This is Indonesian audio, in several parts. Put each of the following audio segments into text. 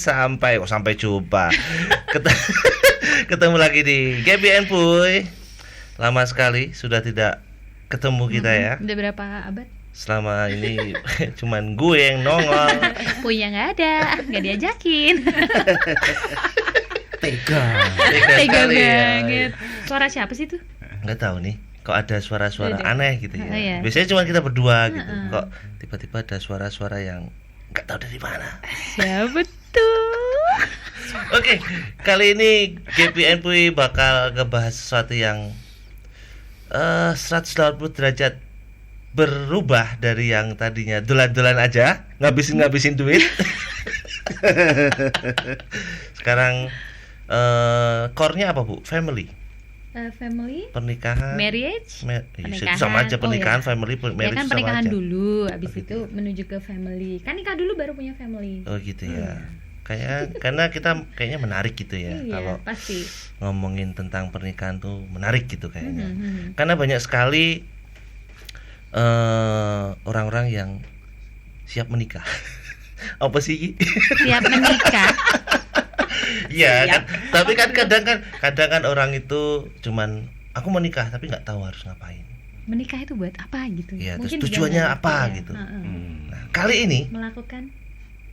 sampai jumpa. Ketemu lagi di GBN Puy. Lama sekali sudah tidak ketemu kita ya. Udah berapa abad? Selama ini cuman gue yang nongol. Punya nggak ada, nggak diajakin. Tega banget. Suara siapa sih tuh? Nggak tahu nih. Kok ada suara-suara Udah. aneh gitu ya. Iya. Biasanya cuma kita berdua gitu. Kok tiba-tiba ada suara-suara yang nggak tahu dari mana. Siapa tuh? Oke, kali ini GBN Puy bakal ngebahas sesuatu yang 180 derajat berubah dari yang tadinya dolan-dolan aja, ngabisin duit. Sekarang core-nya apa, Bu? Family. Family, Pernikahan, marriage, itu sama aja pernikahan, family, ya marriage kan sama pernikahan aja. dulu, abis Oh, itu menuju ke family. Kan nikah dulu baru punya family. Oh gitu ya. Karena kita kayaknya menarik gitu ya. Iya, Kalau pasti. ngomongin tentang pernikahan tuh menarik gitu kayaknya. Karena banyak sekali orang-orang yang siap menikah. Apa sih? Siap menikah. Iya kan. Tapi kan kadang kan orang itu cuman aku mau nikah tapi nggak tahu harus ngapain. Menikah itu buat apa gitu? Iya, Mungkin terus tujuannya juga apa ngerti ya. gitu. Nah, kali ini Melakukan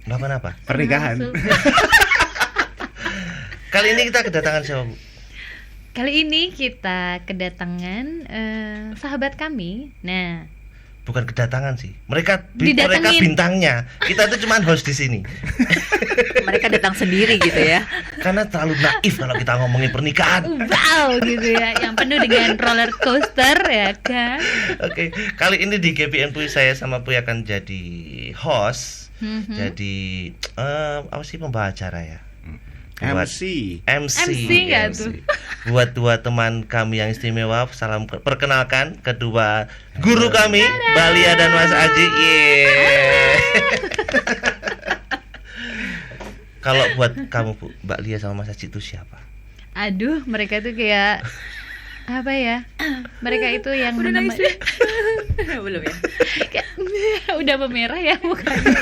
apa? Pernikahan. Kali ini kita kedatangan siapa, Bu? Kali ini kita kedatangan sahabat kami. Nah, Bukan kedatangan sih. Mereka Didatengin. bintangnya. Kita tuh cuman host di sini. Mereka datang sendiri gitu ya. Karena terlalu naif kalau kita ngomongin pernikahan. wow gitu ya, yang penuh dengan roller coaster ya kan. Oke, kali ini di GBN Puy saya sama Puy akan jadi host. Jadi apa sih pembawa acara ya? Buat MC nggak tuh? Buat dua teman kami yang istimewa, salam perkenalkan kedua guru kami, Mbak Lia dan Mas Aji. Kalau buat kamu, Bu, Mbak Lia sama Mas Aji itu siapa? Aduh, mereka tuh kayak apa ya? Mereka itu yang Udah nangis ya? Belum ya? Kayak, udah memerah ya mukanya.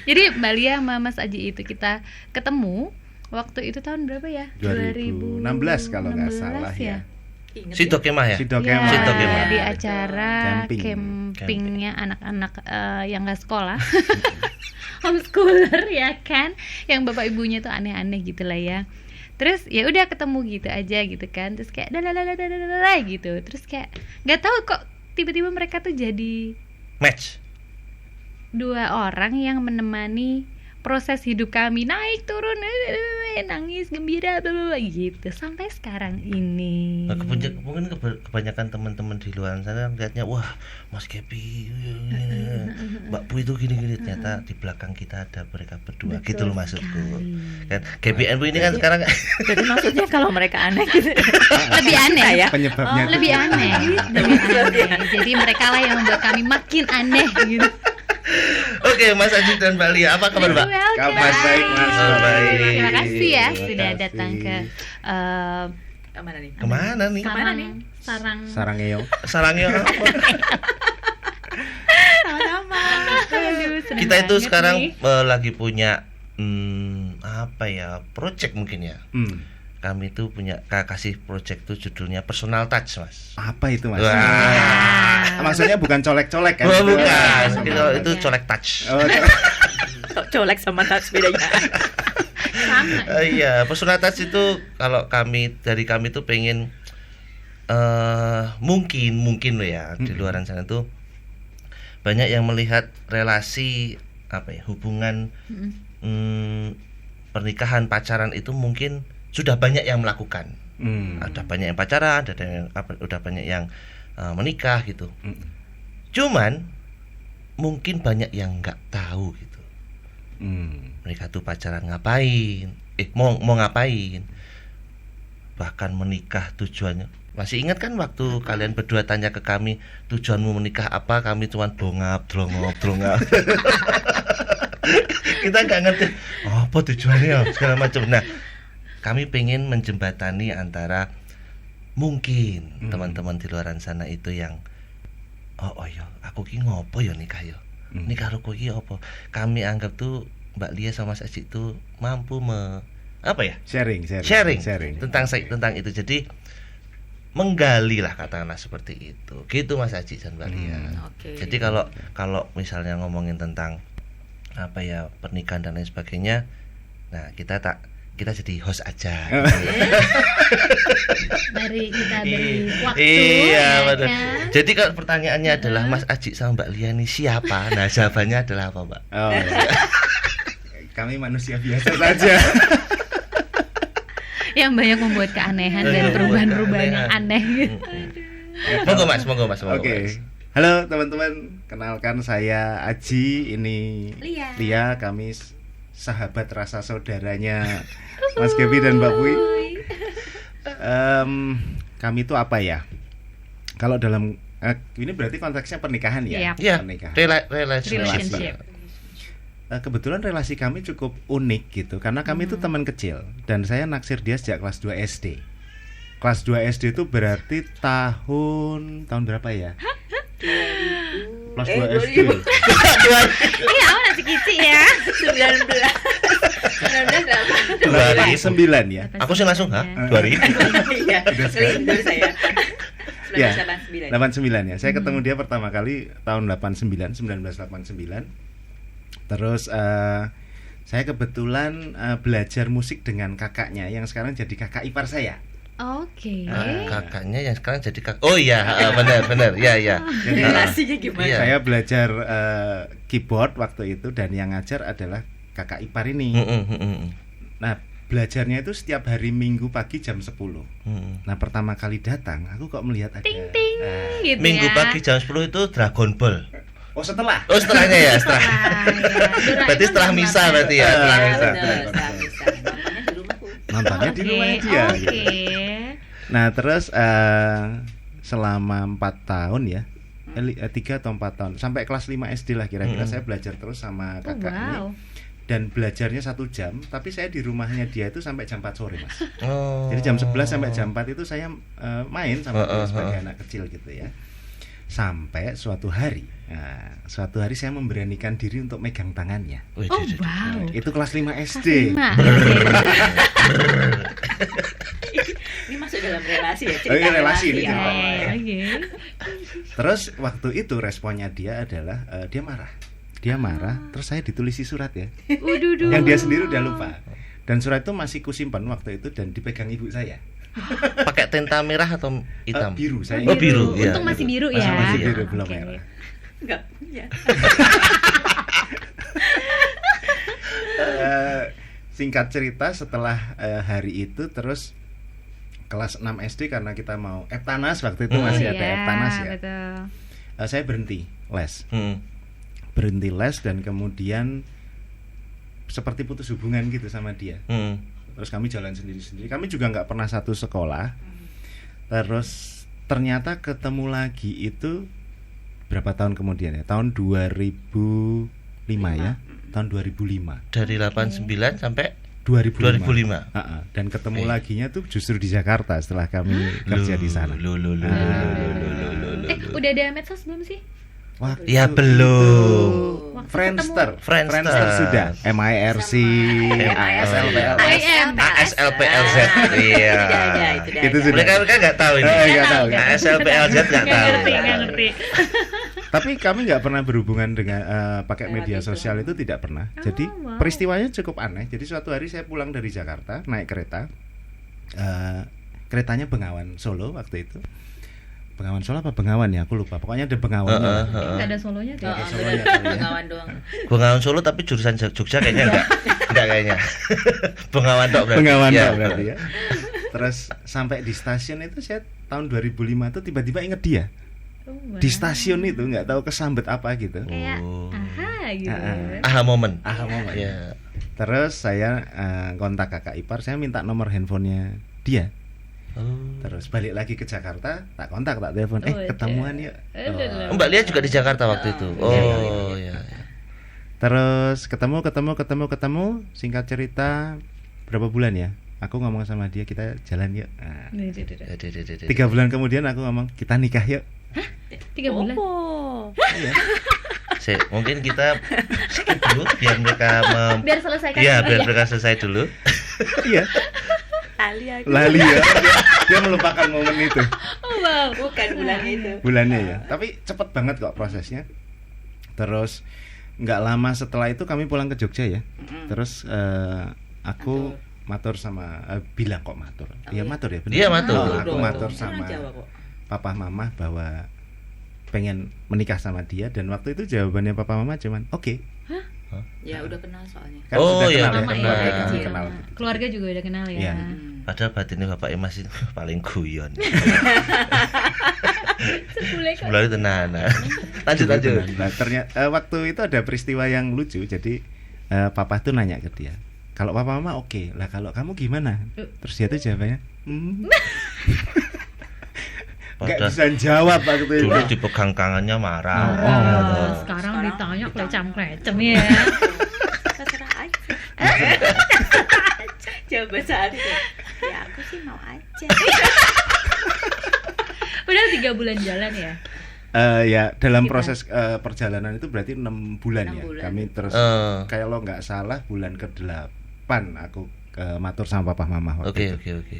Jadi Mbak Lia sama Mas Aji itu kita ketemu waktu itu tahun berapa ya? 2016 kalau nggak salah ya. Ingat Sido Kemah ya? Sido Ya, Kemah. Sido Kemah. di acara Camping. campingnya anak-anak yang nggak sekolah, homeschooler ya kan, yang bapak ibunya tuh aneh-aneh gitu lah ya. Terus ya udah ketemu gitu aja gitu kan, terus kayak dalalala gitu, terus kayak nggak tahu kok tiba-tiba mereka tuh jadi Match. dua orang yang menemani proses hidup kami, naik turun, nangis gembira bla bla bla gitu sampai sekarang ini. Nah, mungkin kebanyakan teman-teman di luar sana lihatnya, wah Mas Kepi, Mbak Puy itu gini-gini, ternyata di belakang kita ada mereka berdua. Betul gitu loh maksudku. sekali. Kan GBN Puy ini kan sekarang Jadi maksudnya kalau mereka aneh gitu. Lebih aneh ya. Penyebabnya itu lebih aneh, lebih aneh. Jadi mereka lah yang membuat kami makin aneh gitu. Oke, Mas Aji dan Mbak Lia, apa kabar, Mbak? Kabar baik, Mas. Baik. Terima kasih ya Terima sudah kasih. datang ke Kemana nih? Kemana nih? Kemana nih? Sarangeo. Sarangnya apa? Sama-sama. Aduh, seneng Kita itu banget sekarang nih. lagi punya apa ya, project mungkin ya. Kami itu punya kasih project tuh judulnya Personal Touch, Mas. Apa itu, Mas? Wah. Maksudnya bukan colek-colek kan? Oh, bukan. Bukan. Itu colek touch. Oh, Colek sama touch bedanya. Sama. Iya, personal touch itu kalau dari kami tuh pengen mungkin loh ya, di luaran sana tuh banyak yang melihat relasi apa ya, hubungan pernikahan, pacaran itu mungkin sudah banyak yang melakukan. Ada banyak yang pacaran, udah banyak yang menikah gitu. Cuman mungkin banyak yang nggak tahu gitu. Mereka tuh pacaran ngapain? Mau ngapain? Bahkan menikah tujuannya. Masih ingat kan waktu kalian berdua tanya ke kami, tujuanmu menikah apa? Kami cuma drongap. Kita nggak ngerti apa tujuannya segala macam. Nah, kami pengen menjembatani antara mungkin teman-teman di luaran sana itu yang oh yo aku ki ngopo yo nikah yo. Nikah karo kowe iki apa? Kami anggap tuh Mbak Lia sama Mas Aji itu mampu sharing tentang itu. Jadi menggali lah katakanlah seperti itu. Gitu Mas Aji dan Mbak Lia. Oke. Jadi kalau misalnya ngomongin tentang pernikahan dan lain sebagainya, nah kita jadi host aja. Mari kita beri waktu. Iya, ya betul. kan? Jadi kalau pertanyaannya adalah Mas Aji sama Mbak Lia ini siapa? Nah, jawabannya adalah apa, Mbak? Oh, iya. Kami manusia biasa saja. Yang banyak membuat keanehan dan perubahan-perubahan yang aneh gitu. Monggo Mas. Oke. Halo teman-teman, kenalkan saya Aji, ini Lia, kami sahabat rasa saudaranya Mas Gaby dan Mbak Pui. Kami itu apa ya? Kalau dalam ini berarti konteksnya pernikahan ya? Iya. Pernikahan. Relationship. Kebetulan relasi kami cukup unik gitu, karena kami itu teman kecil dan saya naksir dia sejak kelas 2 SD. Kelas 2 SD itu berarti tahun berapa ya? Kelas 2 SD. Iya, masih kecil ya. 2009 ya. Aku sih langsung 2000. Iya, kelindur saya. Ya, 89 1989. ya. Saya ketemu dia pertama kali tahun 1989. Terus saya kebetulan belajar musik dengan kakaknya yang sekarang jadi kakak ipar saya. Oke. Kakaknya yang sekarang jadi Oh iya, benar. Iya. Jadi Relasinya gimana? Iya. saya belajar keyboard waktu itu dan yang ngajar adalah kakak ipar ini. Nah, belajarnya itu setiap hari Minggu pagi jam 10. Nah, pertama kali datang aku kok melihat ada Ting gitu Minggu ya. pagi jam 10 itu Dragon Ball. Oh, setelah. Oh, setelahnya ya, setelah. Berarti setelah misa berarti ya. Setelah misa. Nontonnya di rumahku. Nontonnya di rumahnya dia. Oke. Gitu. Nah, terus selama 4 tahun ya. 3 atau 4 tahun sampai kelas 5 SD lah kira-kira saya belajar terus sama kakak ini. Dan belajarnya 1 jam, tapi saya di rumahnya dia itu sampai jam 4 sore, Mas. Jadi jam 11 sampai jam 4 itu saya main sama dia sebagai anak kecil gitu ya. Sampai suatu hari saya memberanikan diri untuk megang tangannya. Oh, wow. Itu kelas 5 SD. Ini masuk dalam relasi ya? Oh, ini relasi ini ya. cerita. Oke. Terus waktu itu responnya dia adalah dia marah. Terus saya ditulisi surat ya. Yang dia sendiri udah lupa. Dan surat itu masih kusimpan waktu itu dan dipegang ibu saya. Pakai tinta merah atau hitam? Biru saya. Oh, biru. Ya. Untung masih biru ya. Masih biru, belum Oke. merah. Enggak punya. Singkat cerita setelah hari itu terus kelas 6 SD karena kita mau Eptanas waktu itu masih ada Eptanas ya. Betul. Saya berhenti les dan kemudian seperti putus hubungan gitu sama dia. Terus kami jalan sendiri-sendiri. Kami juga nggak pernah satu sekolah. Terus ternyata ketemu lagi itu berapa tahun kemudian ya? Tahun 2005 ya. Tahun 2005. Dari 89 sampai 2005. 2005. Dan ketemu laginya tuh justru di Jakarta setelah kami kerja di sana. Udah ada medsos belum sih? Waktu Ya belum. Waktu Friendster ketemu. sudah. MIRC, ASLPLZ. Iya. Itu sudah. Mereka nggak tahu ini. Nggak tahu. ASLPLZ nggak tahu. Nggak ngerti. Tapi kami nggak pernah berhubungan dengan pakai media sosial itu tidak pernah. Jadi wow. peristiwanya cukup aneh. Jadi suatu hari saya pulang dari Jakarta naik kereta, keretanya Bengawan Solo waktu itu. Bengawan Solo apa Bengawan ya? Aku lupa. Pokoknya ada Bengawannya. Nggak ada solonya tuh. Ada Solonya kali ya. Bengawan doang. Bengawan Solo tapi jurusan Jogja kayaknya enggak kayaknya. Bengawan tok berarti. Bengawan Ya. berarti ya. Terus sampai di stasiun itu saya tahun 2005 tuh tiba-tiba inget dia. Wow. Di stasiun itu nggak tahu kesambet apa gitu. Kayak aha gitu. Aha momen. Ya. Terus saya kontak kakak ipar, saya minta nomor handphonenya dia. Terus balik lagi ke Jakarta, tak telepon, ketemuan yuk. Mbak Lia juga di Jakarta waktu itu. Oh ya. Terus ketemu. Singkat cerita berapa bulan ya? Aku ngomong sama dia kita jalan yuk. 3 bulan kemudian aku ngomong kita nikah yuk. 3 bulan. Oh. Iya. Mungkin kita skip dulu biar mereka biar selesaikan Iya, dulu biar ya. mereka selesai dulu. Iya, lali ya. Dia melupakan momen itu. Oh, wow. Bukan bulannya itu. Bulannya ya. Tapi cepet banget kok prosesnya. Terus nggak lama setelah itu kami pulang ke Jogja ya. Terus aku matur sama bilang kok matur. Iya matur ya benar. Iya, matur. Aku matur Orang sama Jawa kok. papa mama bahwa pengen menikah sama dia, dan waktu itu jawabannya papa mama cuman oke. Ya udah kenal soalnya. Kan Oh, sudah iya, kenal udah ya, kenal. keluarga kami Kecil. kenal. Keluarga juga udah kenal ya. Iya. Padahal batinnya Bapak Emas itu paling guyon. Sebule kok. Sebelah itu nah. Lanjut. Nah, ternyata waktu itu ada peristiwa yang lucu. Jadi papa tuh nanya ke dia, kalau papa mama oke lah, kalau kamu gimana? Terus dia tuh jawabannya nggak Padahal bisa jawab waktu itu. dulu dipegang tangannya marah. Sekarang ditanya klecam-klecem ya. Terserah aja. Coba saat itu. Ya aku sih mau aja. Udah 3 bulan jalan ya. Ya dalam Kita. proses perjalanan itu berarti 6 bulan 6 ya. bulan. Kami terus kalau nggak salah bulan ke-8 aku matur sama papa mama waktu itu. Oke.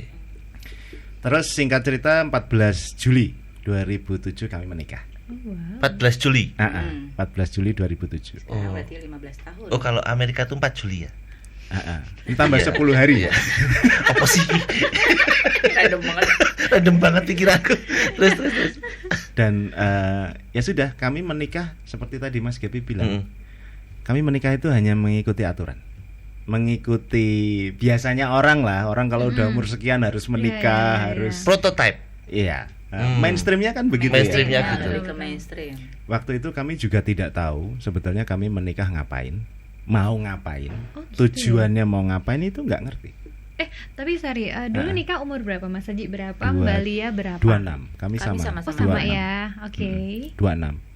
Terus singkat cerita 14 Juli 2007 kami menikah. Wow. 14 Juli. 14 Juli 2007. Sekarang berarti 15 tahun. Oh, kalau Amerika tuh 4 Juli ya? Ini tambah 10 hari ya. Apa sih? Random banget. Random banget pikiranku. Terus. Dan ya sudah, kami menikah seperti tadi Mas Gepi bilang. Kami menikah itu hanya mengikuti aturan. Mengikuti biasanya orang kalau udah umur sekian harus menikah, Iya. harus Prototype. iya. Mainstreamnya kan begitu Mainstreamnya ya. gitu. Lebih ke mainstream. Waktu itu kami juga tidak tahu sebetulnya kami menikah ngapain, mau ngapain, Oh, gitu tujuannya mau ngapain itu nggak ngerti. Tapi sorry, dulu nikah umur berapa Mas Haji berapa? Dua- Mbak Lia berapa? 26. Kami Kami sama. Oh sama 26. ya, oke. 26.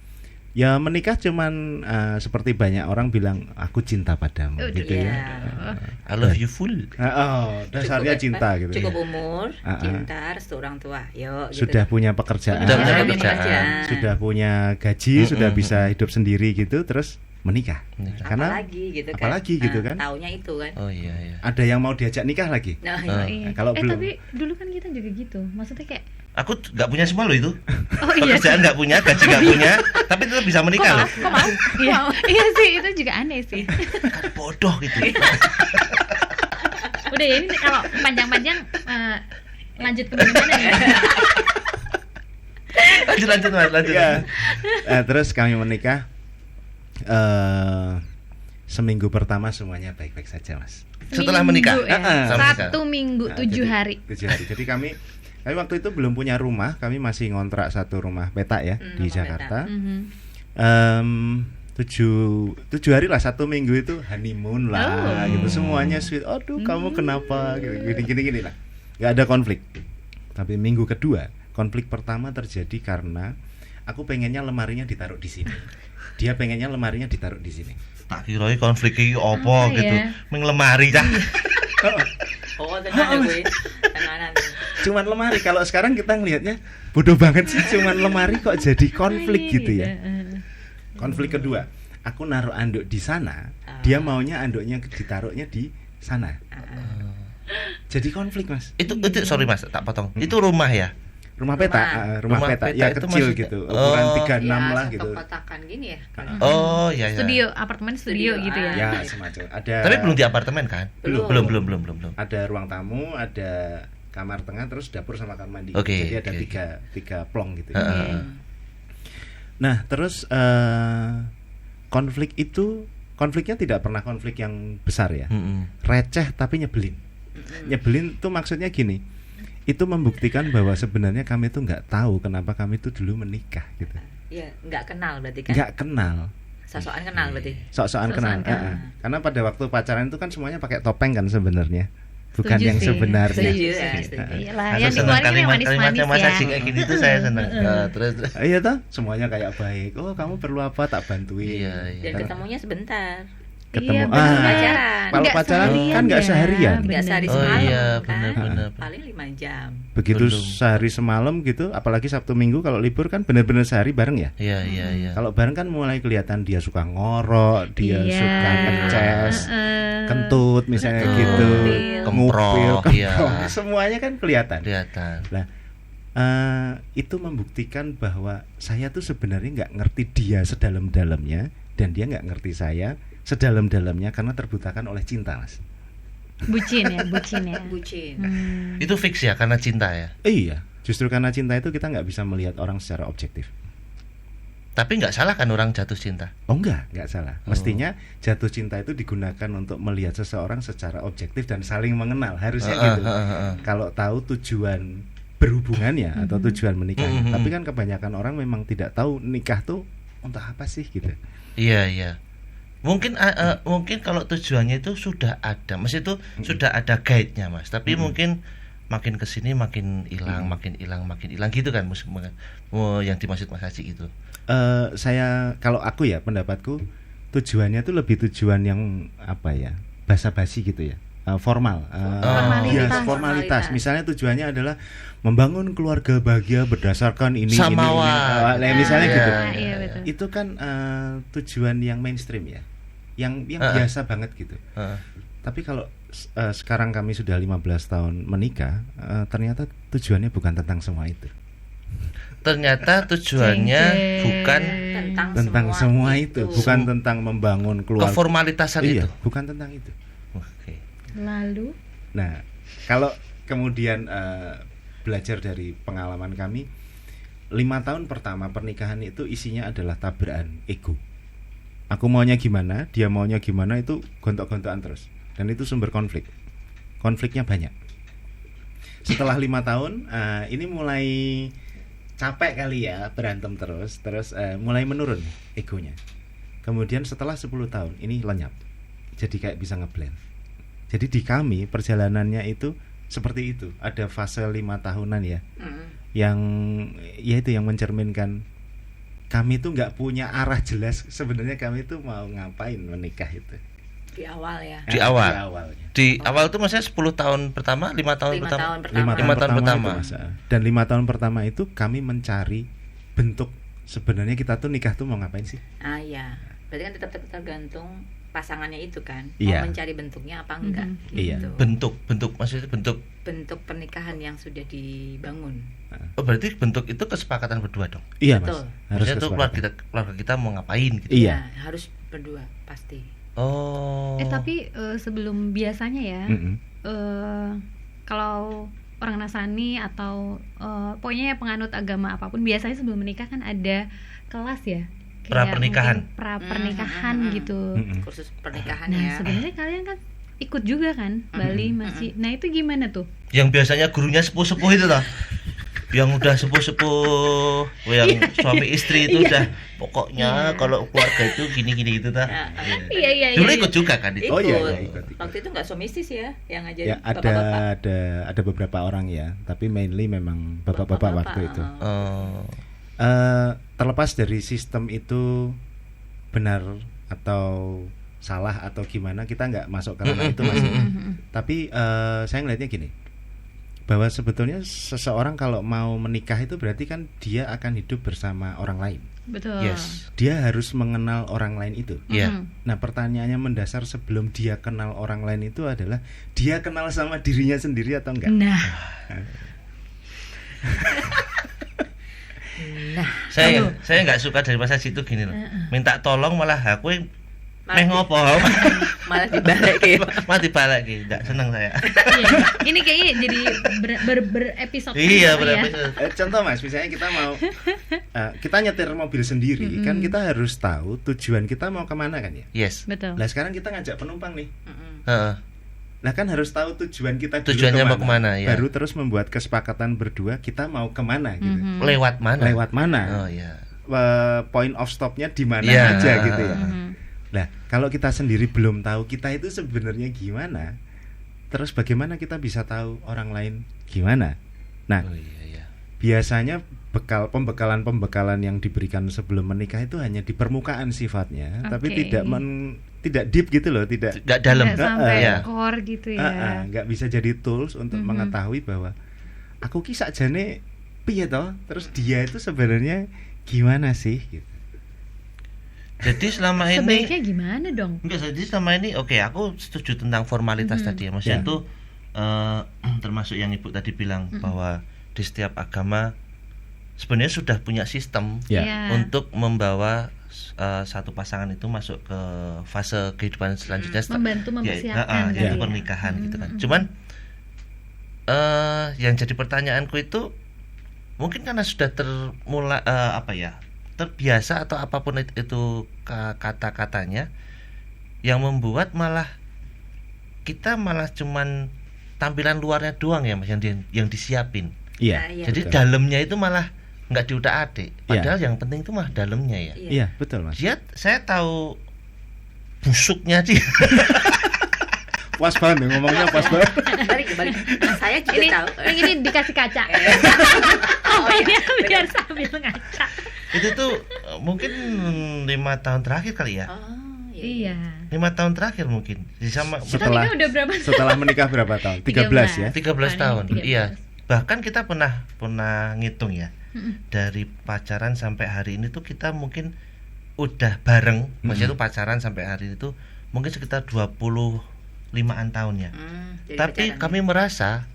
Ya menikah cuman seperti banyak orang bilang aku cinta padamu gitu Iya. ya. I love you full. Dasarnya cinta gitu. Cukup ya. umur, cinta, restu orang tua. Yuk gitu. Sudah punya pekerjaan, Sudah punya Sudah pekerjaan. sudah punya gaji, sudah bisa hidup sendiri gitu, terus menikah. Karena Apalagi gitu kan. kan. Taunya itu kan. Oh iya. Ada yang mau diajak nikah lagi. Nah, Iya. Kalau belum. Tapi dulu kan kita juga gitu. Maksudnya kayak Aku nggak punya semua loh itu. oh iya. Pekerjaan nggak punya, gaji nggak punya, tapi tetap bisa menikah loh. Kok mau? Iya sih, itu juga aneh sih. Kan bodoh gitu. Udah ya ini kalau panjang-panjang lanjut ke mana nih? Lanjut Mas, lanjut. Ya. Terus kami menikah. Seminggu pertama semuanya baik-baik saja, Mas. Setelah menikah? Seminggu ya. Setelah menikah. 1 minggu 7 hari. 7 hari. Jadi kami waktu itu belum punya rumah, kami masih ngontrak satu rumah petak ya di rumah Jakarta. Mhm. 7 hari lah, 1 minggu itu honeymoon lah, gitu semuanya sweet. Aduh kamu kenapa? Gini lah. Gak ada konflik. Tapi minggu kedua konflik pertama terjadi karena aku pengennya lemarinya ditaruh di sini. Dia pengennya lemarinya ditaruh di sini. Tak kira konflik iki opo Apa gitu. ya? Ming lemari cah. Oh, tenang ya gue. Tenganan. Cuman lemari. Kalau sekarang kita ngelihatnya bodoh banget sih, cuman lemari kok jadi konflik gitu ya. Konflik kedua, aku naruh anduk di sana, dia maunya anduknya ditaruhnya di sana. Jadi konflik, Mas. Itu sorry Mas, tak potong. Itu rumah ya? Rumah peta, rumah peta ya itu kecil maksudnya- gitu, ukuran 36 Ya, lah satu gitu. kotakan gini ya. Oh iya ya. Studio, apartemen studio gitu ya. Ya semacam. Ada. Tapi belum di apartemen kan? Belum. Belum. Ada ruang tamu, ada kamar tengah, terus dapur sama kamar mandi. Oke, Jadi ada oke. tiga plong gitu. Heeh. Nah, terus konfliknya tidak pernah konflik yang besar ya. Receh tapi nyebelin. Nyebelin tuh maksudnya gini. Itu membuktikan bahwa sebenarnya kami tuh nggak tahu kenapa kami tuh dulu menikah gitu. Iya, nggak kenal berarti kan? Nggak kenal. Sosokan kenal berarti. Sok-sokan kenal. Karena pada waktu pacaran itu kan semuanya pakai topeng kan sebenarnya. Bukan Setuju yang sih. sebenarnya. Setuju ya, setuju. Iyalah, Saya yang senang dikeluarin yang kalimatnya manis-manis Mas ya. Haji kayak gini tuh saya senang. Terus Iya toh, semuanya kayak baik. Oh, kamu perlu apa tak bantuin. Iya. Dan ketemunya sebentar. ketemu. bener. Pacaran. Kalau Nggak pacaran seharian kan nggak ya, seharian. Nggak sehari Oh semalam iya, kan. benar-benar. Paling 5 jam. Begitu Belum. sehari semalam gitu, apalagi Sabtu Minggu kalau libur kan benar-benar sehari bareng ya. Iya. Kalau bareng kan mulai kelihatan dia suka ngorok, dia Iya. suka ngeces, kentut misalnya Betul. gitu, Kemprok, ngupil, iya. semuanya kan kelihatan. Kelihatan. Itu membuktikan bahwa saya tuh sebenarnya nggak ngerti dia sedalam-dalamnya dan dia nggak ngerti saya sedalam-dalamnya karena terbutakan oleh cinta, Mas. Bucin ya. Bucin. Itu fix ya karena cinta ya. Iya, justru karena cinta itu kita nggak bisa melihat orang secara objektif. Tapi nggak salah kan orang jatuh cinta. Oh nggak salah. Mestinya jatuh cinta itu digunakan untuk melihat seseorang secara objektif dan saling mengenal, harusnya gitu. Kalau tahu tujuan berhubungannya atau tujuan menikahnya. Tapi kan kebanyakan orang memang tidak tahu nikah tuh untuk apa sih gitu. Iya. Mungkin mungkin kalau tujuannya itu sudah ada, Mas itu sudah ada guide-nya, Mas. Tapi mungkin makin kesini makin hilang gitu kan, yang dimaksud Mas Haji itu. Saya kalau aku ya pendapatku tujuannya tuh lebih tujuan yang apa ya, basa-basi gitu ya. Formal, formalitas. Misalnya tujuannya adalah membangun keluarga bahagia berdasarkan ini. Misalnya gitu. Iya, betul. Itu kan tujuan yang mainstream ya, yang biasa banget gitu. Tapi kalau sekarang kami sudah 15 tahun menikah, ternyata tujuannya bukan tentang semua itu. Ternyata tujuannya bukan tentang semua itu, bukan tentang membangun keluarga. Keformalitasan itu. Bukan tentang itu. Oke. Lalu, nah kalau kemudian belajar dari pengalaman kami, 5 tahun pertama pernikahan itu isinya adalah tabrakan ego. Aku maunya gimana, dia maunya gimana, itu gontok-gontokan terus. Dan itu sumber konfliknya banyak. Setelah 5 tahun ini mulai capek kali ya, berantem terus mulai menurun egonya. Kemudian setelah 10 tahun ini lenyap, jadi kayak bisa ngeblend. Jadi di kami perjalanannya itu seperti itu. Ada fase 5 tahunan ya, yang ya itu yang mencerminkan kami itu nggak punya arah jelas sebenarnya kami itu mau ngapain menikah itu. Di awal ya. Di awal. Awalnya. Di awal itu maksudnya 10 tahun pertama, 5 tahun 5 pertama. tahun pertama. 5 tahun pertama. Itu, Dan 5 tahun pertama itu kami mencari bentuk sebenarnya kita tuh nikah tuh mau ngapain sih? Iya. Berarti kan tetap tergantung pasangannya itu kan, Iya. mau mencari bentuknya apa enggak Iya. gitu. Bentuk maksudnya bentuk Pernikahan yang sudah dibangun. Oh, berarti bentuk itu kesepakatan berdua dong. Iya, Mas. Betul. Harus Maksudnya tuh kesepakatan. keluarga kita mau ngapain gitu. Iya. Nah, harus berdua pasti. Oh. tapi sebelum biasanya ya, kalau orang Nasrani atau pokoknya penganut agama apapun, biasanya sebelum menikah kan ada kelas ya. Pra-pernikahan. Pernikahan gitu. Kursus pernikahan Nah, ya. sebenarnya kalian kan ikut juga kan Bali masih. Nah, itu gimana tuh? Yang biasanya gurunya sepuh-sepuh itu toh. Yang udah sepuh-sepuh, yang suami istri itu udah pokoknya kalau keluarga itu gini-gini gitu toh. Iya. Dulu ikut juga kan itu. Oh iya, ikut. Waktu itu nggak suami istri sih ya yang ngajarin Ya bapak-bapak. ada beberapa orang ya, tapi mainly memang bapak-bapak waktu itu. Oh. Terlepas dari sistem itu benar atau salah atau gimana, kita nggak masuk ke ranah itu masih. Tapi saya ngelihatnya gini, bahwa sebetulnya seseorang kalau mau menikah itu berarti kan dia akan hidup bersama orang lain. Betul. Yes. Dia harus mengenal orang lain itu. Iya. Nah, pertanyaannya mendasar sebelum dia kenal orang lain itu adalah dia kenal sama dirinya sendiri atau enggak? Nah, Saya nggak suka dari masa situ gini loh. Minta tolong malah aku Malah ngopo. malah dibalik gitu. Malah dibalik gitu. Nggak seneng saya. iya. Ini kayaknya jadi berepisode. Iya, ya. benar. Contoh Mas, misalnya kita mau kita nyetir mobil sendiri, kan kita harus tahu tujuan kita mau kemana kan ya. Yes. Betul. Nah sekarang kita ngajak penumpang nih, Heeh. nah kan harus tahu tujuan kita dulu Tujuannya mau kemana, ya. baru terus membuat kesepakatan berdua kita mau kemana gitu. Lewat mana? Lewat mana? Oh iya. Point of stopnya di mana Iya. aja gitu ya. Nah kalau kita sendiri belum tahu kita itu sebenarnya gimana, terus bagaimana kita bisa tahu orang lain gimana? Nah Oh iya. biasanya pembekalan yang diberikan sebelum menikah itu hanya di permukaan sifatnya, tapi tidak deep gitu loh, tidak dalam, nggak sampai core gitu ya. Nggak bisa jadi tools untuk mengetahui bahwa aku ki sakjane piye toh, terus dia itu sebenarnya gimana sih gitu. Jadi selama ini sebaiknya gimana dong? Enggak, jadi selama ini aku setuju tentang formalitas tadi ya. Maksudnya itu termasuk yang Ibu tadi bilang bahwa di setiap agama sebenarnya sudah punya sistem untuk membawa satu pasangan itu masuk ke fase kehidupan selanjutnya, membantu mempersiapkan yaitu pernikahan gitu kan. Cuman yang jadi pertanyaanku itu mungkin karena sudah terbiasa atau apapun itu kata-katanya yang membuat kita malah cuman tampilan luarnya doang ya Mas yang disiapin. Iya. Jadi dalamnya itu malah nggak diutak-atik. Padahal yang penting itu malah dalamnya ya. Iya, betul Mas. Saya tahu busuknya dia. Puas banget ngomongnya, puas banget. Balik. Saya juga tahu. Ini dikasih kaca. Biar sambil ngaca. Itu tuh mungkin 5 tahun terakhir kali ya. Iya. 5 tahun terakhir mungkin. Setelah menikah berapa tahun? 13 ya. 13 tahun. Iya. Bahkan kita pernah ngitung ya. Dari pacaran sampai hari ini tuh kita mungkin udah bareng, maksudnya tuh pacaran sampai hari itu mungkin sekitar 25-an tahun ya. Tapi kami merasa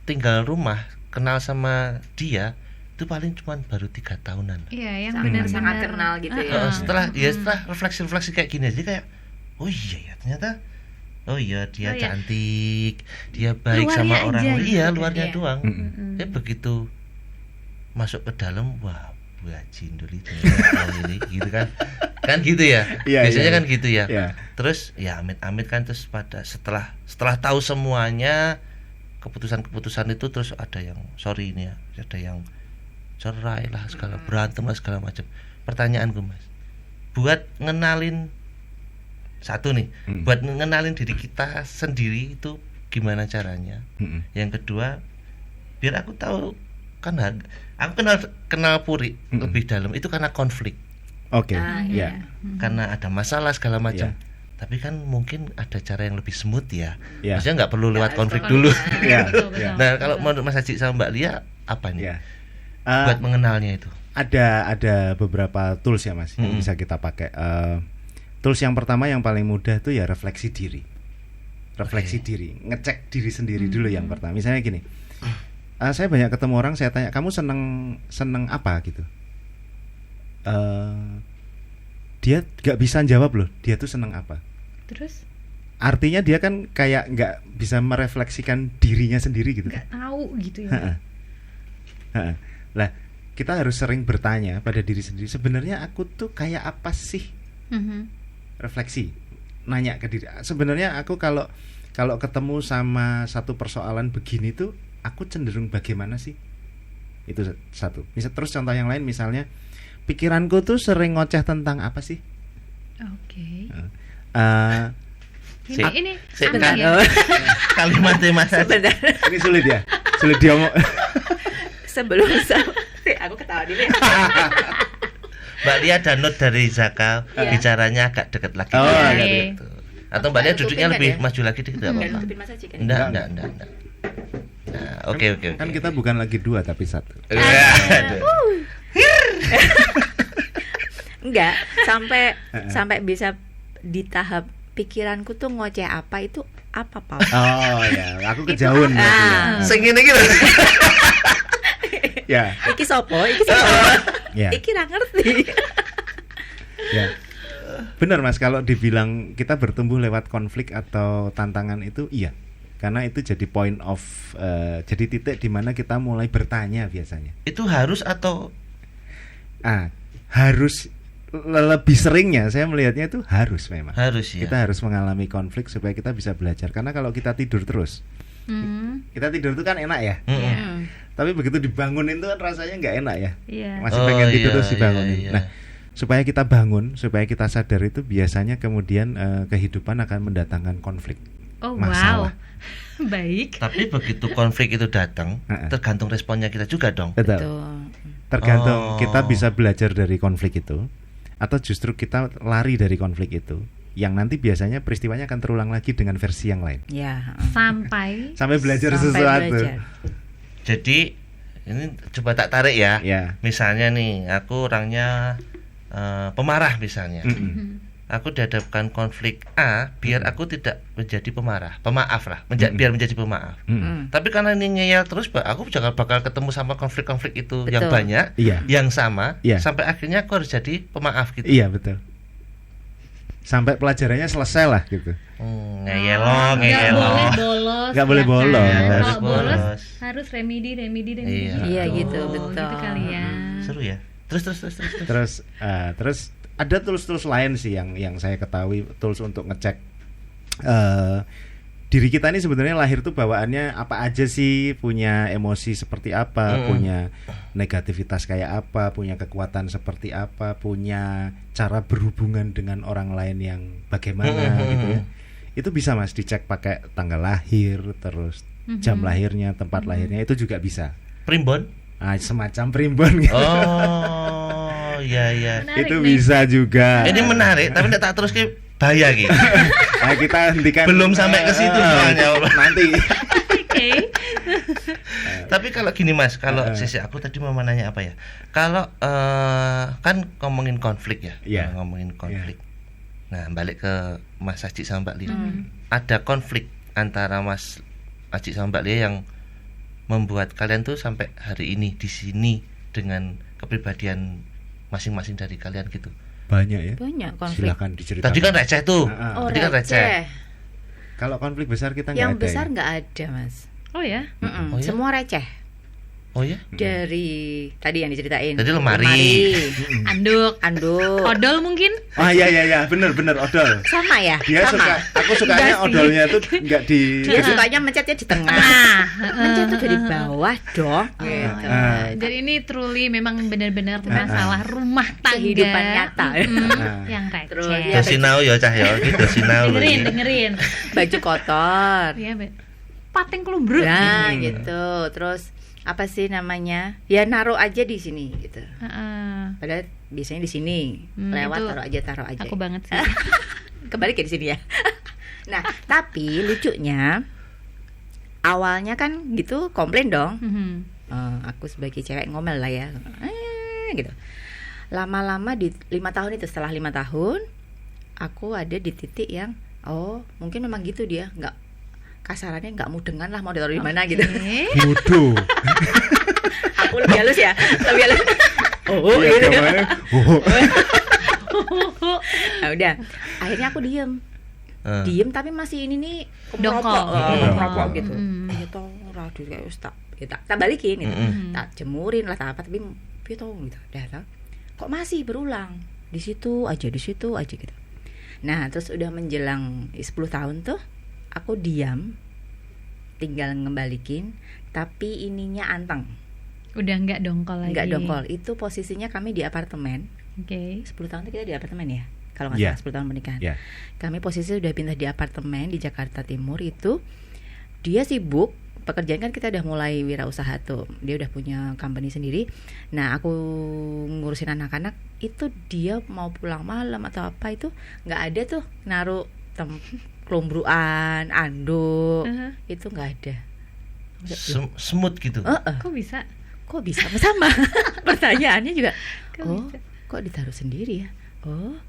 tinggal rumah, kenal sama dia itu paling cuma baru 3 tahunan. Iya, yang benar-benar sangat kenal gitu ya. Setelah refleksi kayak gini aja kayak oh iya ya ternyata dia cantik, dia baik luarnya sama orang lain, luarnya doang. Begitu masuk ke dalam, wah cindul itu ini gitu kan gitu ya. Biasanya kan gitu ya. Terus ya amit-amit kan, terus setelah tahu semuanya keputusan itu, terus ada yang sorry ini ya, ada yang cerai lah, segala berantem lah segala macam. Pertanyaanku Mas, buat ngenalin satu nih, buat ngenalin diri kita sendiri itu gimana caranya? Yang kedua, biar aku tahu kan aku kenal Puri lebih dalam itu karena konflik. Karena ada masalah segala macam. Tapi kan mungkin ada cara yang lebih smooth ya. Maksudnya nggak perlu lewat konflik dulu. Nah, kalau menurut Mas Haji sama Mbak Lia apa nih? Buat mengenalnya itu. Ada beberapa tools ya Mas yang bisa kita pakai. Tools yang pertama yang paling mudah itu ya refleksi diri. Diri, ngecek diri sendiri dulu yang pertama. Misalnya gini. Saya banyak ketemu orang, saya tanya, kamu seneng apa gitu. Dia nggak bisa jawab loh, dia tuh seneng apa. Terus? Artinya dia kan kayak nggak bisa merefleksikan dirinya sendiri gitu. Nggak tahu gitu ya. Lah, kita harus sering bertanya pada diri sendiri, sebenarnya aku tuh kayak apa sih? Refleksi, nanya ke diri. Sebenarnya aku kalau ketemu sama satu persoalan begini tuh, aku cenderung bagaimana sih? Itu satu. Misal terus contoh yang lain, misalnya pikiranku tuh sering ngoceh tentang apa sih? Oke. Ini kalimatnya Mas. Ini sulit ya? Sulit diomong. Sebelum aku ketawa dulu ya. Mbak Lia ada note dari Zaka, bicaranya agak dekat lagi. Gitu. Atau Mbak Lia duduknya lebih maju lagi dikit apa-apa. Enggak. Nah, oke. Kan kita bukan lagi 2 tapi 1. Enggak, sampai bisa di tahap pikiranku tuh ngoceh apa itu apa Pak? Oh ya, aku kejauhan. Sing ngene iki lho. Ya. Iki sopo? Iki ra ngerti. Ya. Benar Mas, kalau dibilang kita bertumbuh lewat konflik atau tantangan itu iya. Karena itu jadi jadi titik di mana kita mulai bertanya biasanya. Itu harus atau harus, lebih seringnya saya melihatnya itu harus memang. Harus ya. Kita harus mengalami konflik supaya kita bisa belajar. Karena kalau kita tidur terus, kita tidur itu kan enak ya. Tapi begitu dibangunin itu kan rasanya nggak enak ya. Masih pengen tidur terus dibangunin. Nah, supaya kita bangun, supaya kita sadar itu biasanya kemudian kehidupan akan mendatangkan konflik. Oh masalah. wow, Baik. Tapi begitu konflik itu datang, tergantung responnya kita juga dong. Betul. Tergantung kita bisa belajar dari konflik itu, atau justru kita lari dari konflik itu, yang nanti biasanya peristiwanya akan terulang lagi dengan versi yang lain. Ya. Sampai belajar sesuatu. Jadi ini coba tak tarik ya. Misalnya nih, aku orangnya pemarah misalnya. Aku dihadapkan konflik A, biar aku tidak menjadi pemaaf lah, biar menjadi pemaaf. Tapi karena ini ngeyel terus, aku bakal ketemu sama konflik-konflik itu. Betul. Yang banyak, yang sama, sampai akhirnya aku harus jadi pemaaf gitu. Iya betul. Sampai pelajarannya selesai lah gitu. Ngeyel. Nggak boleh bolos. Kalau bolos harus remedi. Iya gitu, betul. Gitu kali ya. Seru ya. Terus ada tools lain sih yang saya ketahui, tools untuk ngecek diri kita ini sebenarnya lahir tuh bawaannya apa aja sih, punya emosi seperti apa, punya negativitas kayak apa, punya kekuatan seperti apa, punya cara berhubungan dengan orang lain yang bagaimana gitu ya. Itu bisa Mas dicek pakai tanggal lahir, terus jam lahirnya, tempat lahirnya, itu juga bisa. Primbon? Semacam primbon gitu. Oh, iya. Itu bisa juga. Ini menarik, tapi tak terus ke bahaya gitu. Nah, kita hentikan. Belum sampai ke situ soalnya nanti. Oke. Tapi kalau gini Mas, kalau sisi aku tadi mau nanya apa ya? Kalau kan ngomongin konflik ya, ngomongin konflik. Nah, balik ke Mas Aji sama Mbak Lia. Ada konflik antara Mas Aji sama Mbak Lia yang membuat kalian tuh sampai hari ini di sini dengan kepribadian masing-masing dari kalian gitu. Banyak ya. Banyak konflik. Silakan diceritakan. Tadi kan receh tuh. Tadi kan receh. Kalau konflik besar kita nggak ada. Yang besar nggak ada Mas. Oh ya? Oh ya? Semua receh. Oh ya? Dari tadi yang diceritain. Tadi lemari. Anduk. Odol mungkin? Iya, bener odol. Sama ya? Dia suka, aku sukanya odolnya tuh nggak di. Dia sukanya mencetnya di tengah. Mencet tuh dari bawah dong. Gitu. Jadi ini truly memang benar-benar masalah rumah tangga, kehidupan nyata. Yang receh. Terus Dosinau ya cah ya, dosinau. Dengerin. Baju kotor. Iya, pating kelumbruk. Nah, gitu. Terus apa sih namanya? Ya naruh aja di sini gitu. Padahal biasanya di sini. Lewat taruh aja. Aku banget sih. Kembali ke di sini ya. Nah, tapi lucunya awalnya kan gitu komplain dong. Aku sebagai cewek ngomel lah ya. Gitu. Lama-lama di 5 tahun itu, setelah 5 tahun aku ada di titik yang mungkin memang gitu dia, nggak kasarannya nggak mudengan lah mau ditaruh di mana gitu. Bodoh. Aku lebih halus ya, lebih halus. Gitu. Nah, udah. Akhirnya aku diem tapi masih ini nih merokok gitu. Radio kayak ustaz. Tak balikin gitu. Tak jemurin lah apa tapi gitu. Dah. Kok masih berulang? Di situ aja gitu. Nah, terus udah menjelang 10 tahun tuh aku diam, tinggal ngembalikin, tapi ininya anteng. Udah nggak dongkol lagi. Nggak dongkol. Itu posisinya kami di apartemen. 10 tahun itu kita di apartemen ya. Kalau nggak salah 10 tahun pernikahan. Kami posisi udah pindah di apartemen di Jakarta Timur itu. Dia sibuk pekerjaan, kan kita udah mulai wirausaha tuh. Dia udah punya company sendiri. Nah, aku ngurusin anak-anak. Itu dia mau pulang malam atau apa itu nggak ada tuh naruh kelumbruan, anduk, itu nggak ada. Smooth gitu. Kok bisa sama? Pertanyaannya juga. Kok ditaruh sendiri ya?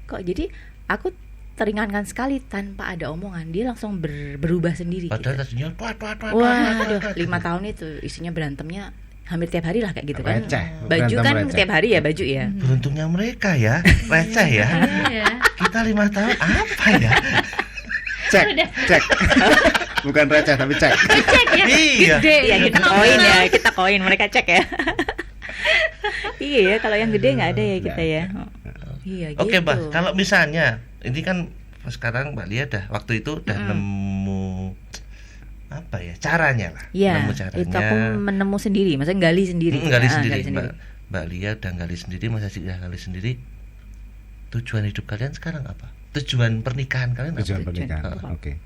Kok jadi aku teringankan sekali tanpa ada omongan, dia langsung berubah sendiri. Padahal tadinya waduh, 5 tahun itu isinya berantemnya hampir tiap hari lah kayak gitu kan. Baju kan receh. Tiap hari ya baju ya. Beruntungnya mereka ya, receh ya. Kita 5 tahun apa ya? Cek. Bukan receh tapi cek. Cek ya. Iya. Gede. Iya, kita koin mereka cek ya. Iya, kalau yang gede nggak ada ya kita ya. Iya gitu. Oke, Mbak. Kalau misalnya ini kan sekarang Mbak Lia waktu itu udah nemu apa ya caranya lah. Iya. Itu aku menemu sendiri, maksudnya gali sendiri. Gali sendiri. Mbak Lia udah gali sendiri, Mas Aji udah gali sendiri. Tujuan hidup kalian sekarang apa? Tujuan pernikahan kalian apa? Tujuan pernikahan. Oke.